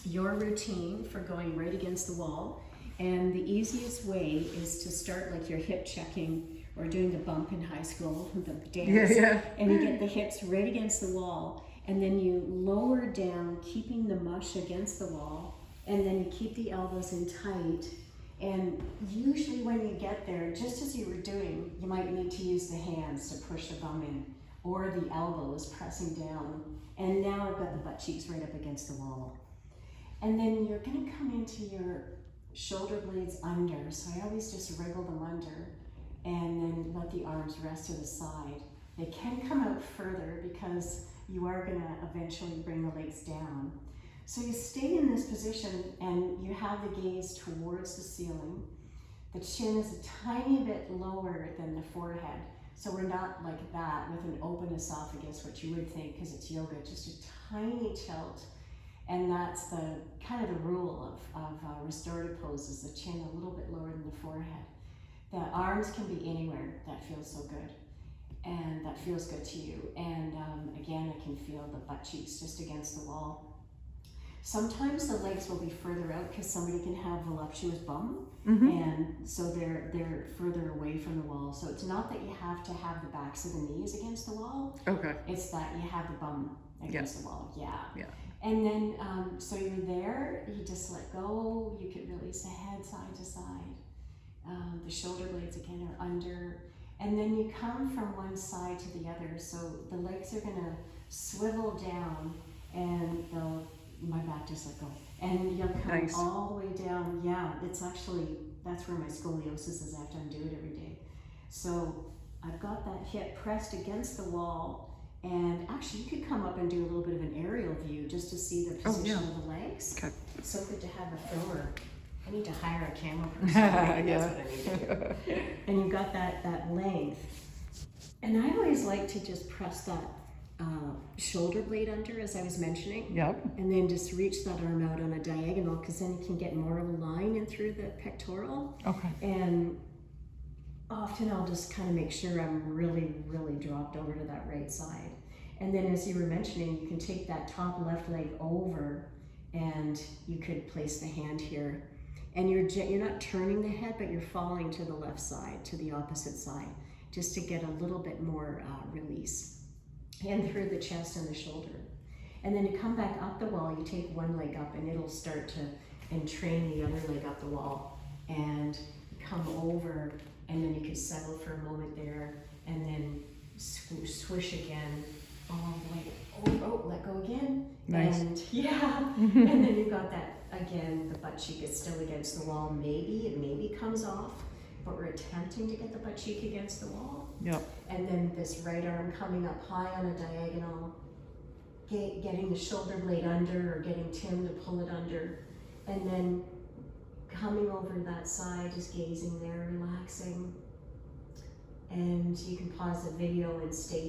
your routine for going right against the wall. And the easiest way is to start like your hip checking or doing the bump in high school, the dance. Yeah. And you get the hips right against the wall, and then you lower down, keeping the mush against the wall, and then you keep the elbows in tight. And usually when you get there, just as you were doing, you might need to use the hands to push the bum in, or the elbows pressing down. And now I've got the butt cheeks right up against the wall. And then you're gonna come into your shoulder blades under. So I always just wriggle them under and then let the arms rest to the side. They can come out further because you are gonna eventually bring the legs down. So you stay in this position and you have the gaze towards the ceiling. The chin is a tiny bit lower than the forehead. So we're not like that with an open esophagus, which you would think because it's yoga, just a tiny tilt. And that's the kind of the rule of restorative poses, the chin a little bit lower than the forehead. The arms can be anywhere. That feels so good. And that feels good to you. And again, I can feel the butt cheeks just against the wall. Sometimes the legs will be further out because somebody can have voluptuous bum, and so they're further away from the wall. So it's not that you have to have the backs of the knees against the wall. Okay. It's that you have the bum against the wall. Yeah. And then, so you're there, you just let go. You can release the head side to side. The shoulder blades again are under. And then you come from one side to the other. So the legs are gonna swivel down and my back just let go. And you'll come all the way down. Yeah, it's actually, that's where my scoliosis is. I have to undo it every day. So I've got that hip pressed against the wall. And actually, you could come up and do a little bit of an aerial view just to see the position of the legs. Okay. It's so good to have a filmer. I need to hire a camera person. That's what I need to do. And you've got that length. And I always like to just press that shoulder blade under, as I was mentioning. Yep. And then just reach that arm out on a diagonal, because then you can get more of a line in through the pectoral. Okay. And often I'll just kind of make sure I'm really, really dropped over to that right side. And then as you were mentioning, you can take that top left leg over and you could place the hand here. And you're not turning the head, but you're falling to the left side, to the opposite side, just to get a little bit more release. And through the chest and the shoulder. And then you come back up the wall, you take one leg up and it'll start to entrain the other leg up the wall. And come over, and then you can settle for a moment there, and then swish again. Let go again. Nice. And and then you've got that again, the butt cheek is still against the wall. It maybe comes off, but we're attempting to get the butt cheek against the wall. Yep. And then this right arm coming up high on a diagonal, getting the shoulder blade under, or getting Tim to pull it under, and then coming over to that side, just gazing there, relaxing. And you can pause the video and stay